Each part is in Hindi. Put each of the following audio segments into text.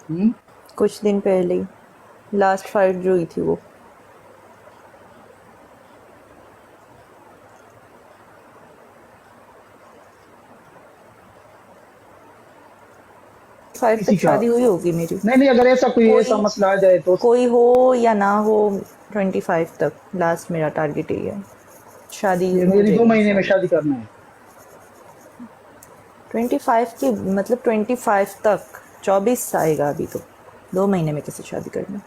हम्म। कुछ दिन पहले ही लास्ट फाइट जो हुई थी वो। फाइव किसी तक का? शादी हुई होगी मेरी। नहीं नहीं, अगर ऐसा कोई ऐसा कोई मसला आ जाए तो। कोई हो या ना हो, 25 तक लास्ट मेरा टारगेट यही है। शादी ये हो मेरी दो जाएगी महीने में इंशाल्लाह। शादी करना है। 25 की मतलब 25 तक 24 आएगा अभी तो। 2 महीने में कैसे शादी करना।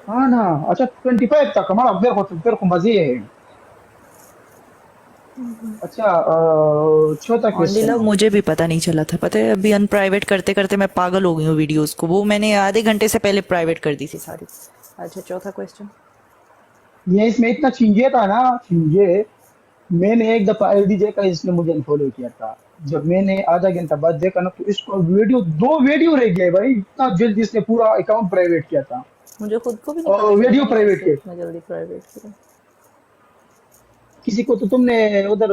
हाँ ना। अच्छा 25 तक हमारा, मेरे को मजे है। अच्छा चौथा ऑनली क्वेश्चन लव है। मुझे भी पता नहीं चला था, पता है अभी अनप्राइवेट करते करते मैं पागल हो गई हूँ वीडियोस को। वो मैंने आधे घंटे से पहले प्राइवेट कर दी थी सारी। अच्छा चौथा क्वेश्चन। ये इसमें इतना चिंजे था ना, चिंजे। मैंने एक दफा एलडीजे का इसने मुझे अनफॉलो किया था। जब मैंने आधा घंटा बाद देखा ना, तो इसको वीडियो, दो वीडियो रह गए भाई, इतना जल्दी इसने पूरा अकाउंट प्राइवेट किया था। मुझे खुद को भी नहीं और पता चला वीडियो मैंने प्राइवेट कैसे किया। इतना जल्दी प्राइवेट किया। किसी को तो तुमने उधर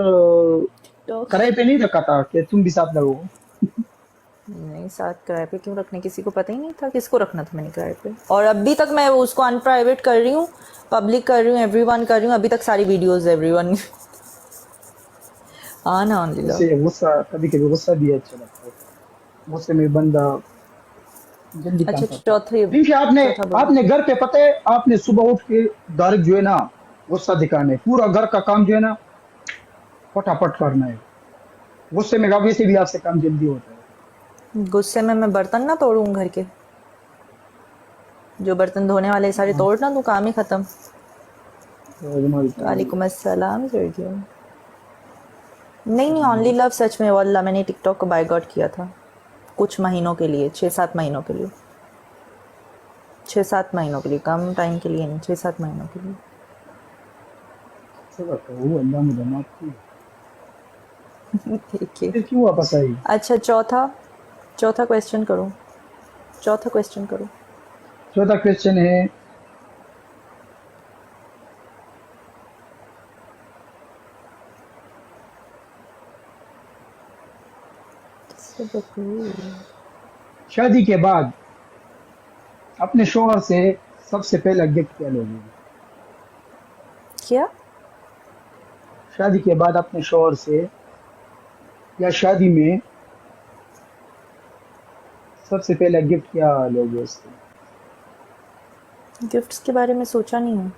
तो कराए पे नहीं रखा था कि तुम भी साथ लगो? नहीं, साथ किराए पे क्यों रखने, किसी को पता ही नहीं था किसको रखना था मैंने किराए पे। और अभी तक मैं उसको अनप्राइवेट कर रही हूँ, पब्लिक कर रही हूँ, एवरीवन कर रही हूँ, अभी तक सारी वीडियोस एवरीवन। हाँ ना ऑनली लव। वैसे गुस्सा, कभी कभी गुस्सा भी अच्छा लगता है। गुस्से में बंदा जल्दी काम अच्छा करता है। चौथे देखिए आपने, चौथा बोलो। आपने घर पे पता है, आपने सुबह उठ के डायरेक्ट जो है ना, गुस्सा दिखाना है, पूरा घर का काम जो है ना फटाफट करना है। गुस्से में वैसे भी आपसे काम जल्दी होता है। गुस्से में मैं बर्तन ना तोड़ूं घर के, जो बर्तन धोने वाले सारे हाँ, तोड़ ना दूं, काम ही खत्म। तुम्हारी तुम्हारी वालेकुम अस्सलाम सर्जियो। नहीं नहीं हाँ, ऑनली लव सच में वल्ला मैंने टिकटॉक को बायकॉट किया था कुछ महीनों के लिए, 6-7 महीनों के लिए। 6-7 महीनों के लिए, कम टाइम के लिए नहीं, 6-7 महीनों के लिए। सबर करो, अल्लाह मुझे माफ की। ठीक है। फिर क्यों वापस आई? अच्छा चौथा, चौथा क्वेश्चन करो, चौथा क्वेश्चन करो। चौथा क्वेश्चन है। शादी के बाद अपने शोहर से सबसे पहला गिफ्ट क्या लोगे? क्या? शादी के बाद अपने शोहर से, या शादी में सबसे पहला गिफ्ट क्या लोगे उससे? गिफ्ट्स के बारे में सोचा नहीं है।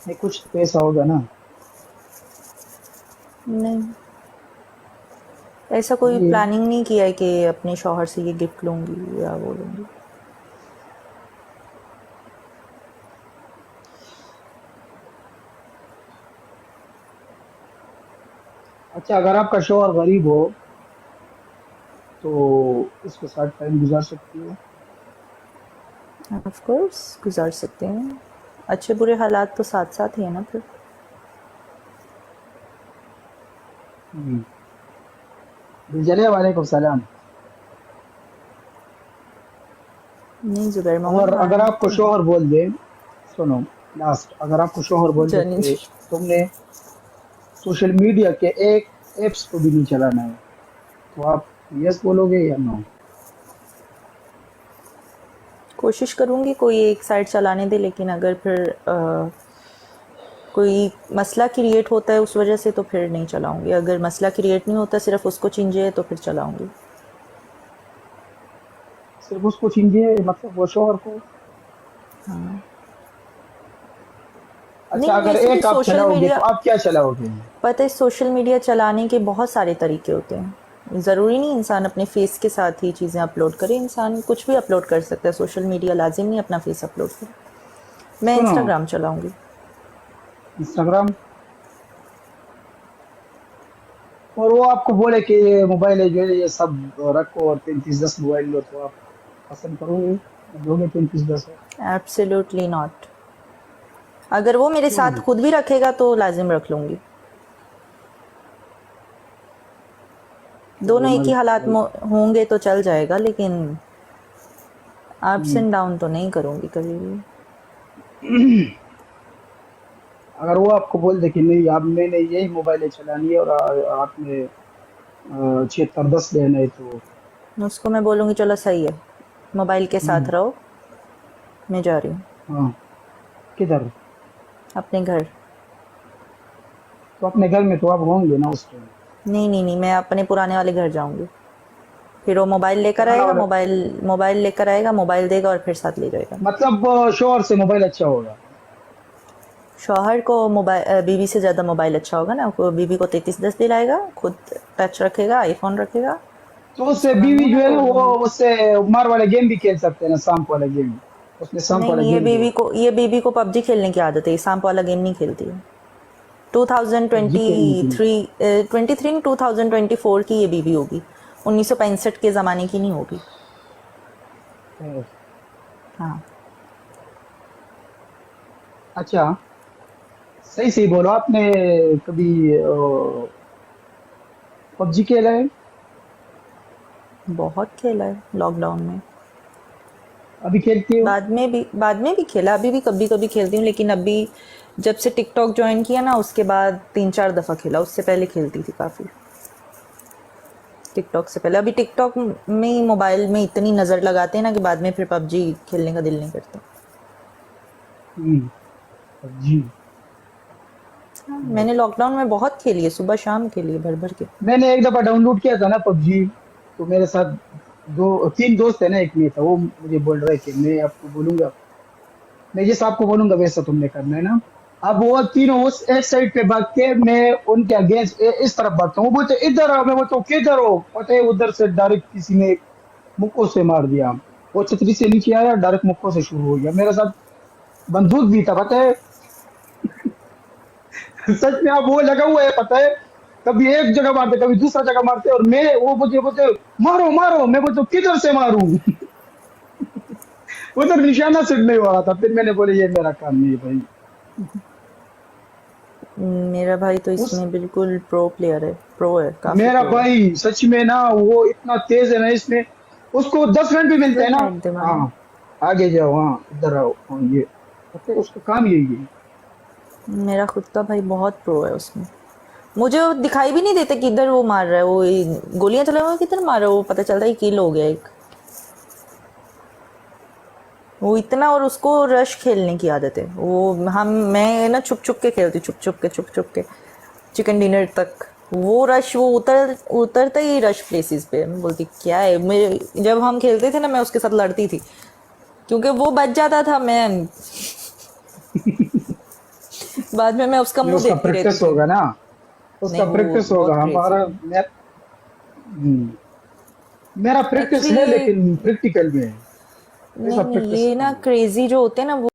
नहीं, कुछ तो पैसा होगा ना। नहीं, ऐसा कोई ये प्लानिंग नहीं किया है कि अपने शौहर से ये गिफ्ट लूँगी या वो लूँगी। अच्छा, अगर आपका शोहर गरीब हो तो उसके साथ टाइम गुजार सकती हो। ऑफ कोर्स गुजार सकते हैं, अच्छे बुरे हालात तो साथ साथ ही है ना फिर। हम्म। दिलजले वालेकुम सलाम। नहीं जुबैर मोहम्मद और अगर बाहर आपको तो नहीं। शोहर बोल दे, सुनो, लास्ट, अगर आपको शोहर बोल दे जानी कि तुमने सोशल मीडिया के एक एप्स को भी नहीं चलाना है, तो आप यस बोलोगे या नो? कोशिश करूँगी कोई एक साइड चलाने दे, लेकिन अगर फिर कोई मसला क्रिएट होता है उस वजह से तो फिर नहीं चलाऊँगी। अगर मसला क्रिएट नहीं होता, सिर्फ उसको चिंजे तो फिर चलाऊँगी। सिर्फ उसको चींजिए, मतलब वो शोहर को? हाँ। अच्छा, नहीं अगर वैसे भी एक आप सोशल चलाओगे मीडिया, तो आप क्या चलाओगे? पता है सोशल मीडिया चलाने के बहुत सारे तरीके होते हैं। ज़रूरी नहीं इंसान अपने फेस के साथ ही चीज़ें अपलोड करे, इंसान कुछ भी अपलोड कर सकता है सोशल मीडिया, लाजिम नहीं अपना फेस अपलोड करे। मैं सुनो, इंस्टाग्राम चलाऊंगी। इंस्टाग्राम, और वो आपको बोले कि ये मोबाइल है जो है ये सब रखो और 3510 मोबाइल लो, तो आप पसंद करोगे, दोगे 3510? Absolutely not. अगर वो मेरे क्यों साथ नहीं? खुद भी रखेगा तो लाजिम रख लूँगी। चलो दोनों एक ही मजे हालात में मजे। होंगे तो चल जाएगा, लेकिन अप्स हम्म। एंड डाउन तो नहीं करूँगी कभी भी। अगर वो आपको बोल दे कि नहीं, आप मैंने यही मोबाइल चलानी है और आपने 76 10 लेना है तो। उसको मैं बोलूँगी चलो सही है, मोबाइल के साथ रहो, मैं जा रही हूँ हाँ, किधर? अपने घर। तो अपने घर में तो आप होंगे ना उस टाइम। नहीं नहीं नहीं, मैं अपने पुराने वाले घर जाऊँगी। फिर वो मोबाइल लेकर पुराना आएगा, वाला मोबाइल मोबाइल लेकर आएगा, मोबाइल देगा और फिर साथ ले जाएगा। मतलब शोहर से मोबाइल अच्छा होगा। शौहर को मोबाइल बीवी से ज़्यादा मोबाइल अच्छा होगा ना, वो बीवी को 3310 दिलाएगा, खुद टच रखेगा, आईफोन रखेगा। तो उससे उसको मैं बीवी मुंह जो ना है ना तोड़ वो दूंगी। उससे मार वाले गेम भी खेल सकते हैं ना, सांप वाला गेम। उसमें सांप नहीं वाला नहीं, गेम जो ये बीवी को पबजी खेलने की आदत है, ये सांप वाला गेम नहीं खेलती है। पबजी खेलने की 2023 2024 की ये बीवी होगी, 1965 के ज़माने की नहीं होगी। है। हाँ। अच्छा, सही सही बोलो आपने। कभी पबजी खेला है? बहुत खेला है लॉकडाउन में। अभी खेलती हो? बाद में भी खेला, अभी भी कभी कभी खेलती हूँ, लेकिन अभी जब से टिकटॉक ज्वाइन किया ना उसके बाद 3-4 दफ़ा खेला, उससे पहले खेलती थी काफ़ी। टिकटॉक से पहले, अभी टिकटॉक में ही मोबाइल में इतनी नज़र लगाते हैं ना कि बाद में फिर पबजी खेलने का दिल नहीं करता। पबजी। मैंने लॉकडाउन में बहुत खेली है, सुबह शाम खेली है भर भर के। मैंने एक दफा डाउनलोड किया था ना पबजी, तो मेरे साथ दो तीन दोस्त है ना, एक नहीं था, वो मुझे बोल रहे कि मैं आपको बोलूंगा, मैं जैसा आपको बोलूंगा वैसा तुमने करना है ना। अब वो तीनों उस एक साइड पे भागते हैं, मैं उनके अगेंस्ट इस तरफ भागता हूँ, वो बोलते इधर आओ, मैं बोलता हूँ किधर हो, पता है उधर से डायरेक्ट किसी ने मुक्कों से मार दिया। वो छतरी से नीचे आया, डायरेक्ट मुक्कों से शुरू हो गया। मेरे साथ बंदूक भी था, पता है। सच में, आप वो लगा हुआ है, पता है। कभी एक जगह मारते, कभी दूसरा जगह मारते, और मैं वो बोलते बोलते मारो मारो, मैं बोलता हूँ किधर से मारूं। उधर निशाना सेट नहीं हो रहा था, फिर मैंने बोले ये मेरा काम नहीं है भाई। मेरा भाई तो उस इसमें बिल्कुल प्रो प्लेयर है, प्रो है, काफ़ी मेरा प्रो है। भाई सच में ना, वो इतना तेज है ना इसमें, उसको 10 मिनट भी मिलते हैं फुल ना। नेट दिमाग। हाँ, आगे जाओ, हाँ इधर आओ, हाँ ये, पता है उसका काम यही है। मेरा खुद का भाई बहुत प्रो है उसमें। मुझे वो दिखाई भी नहीं देता कि इधर वो मार रहा है, वो गोलियां चला हुआ किधर मार रहा है, वो पता चलता है किल हो गया एक। वो इतना, और उसको रश खेलने की आदत है, वो मैं ना छुप छुप के खेलती, छुप छुप के चिकन डिनर तक। वो रश, वो उतरता ही रश प्लेसेस पे, मैं बोलती क्या है। मैं जब हम खेलते थे ना मैं उसके साथ लड़ती थी, क्योंकि वो बच जाता था, मैं बाद में मैं उसका नहीं, मुंह उसका देखती रहती प्रैक्टिस थी। होगा ना, उसका नहीं, वो प्रैक्टिस होगा। बहुत क्रेजी हमारा है। मेरा प्रैक्टिस है एक्चुअली लेकिन प्रैक्टिकल में है, नहीं ऐसा नहीं, प्रैक्टिस ये ना नहीं है। क्रेजी जो होते हैं ना वो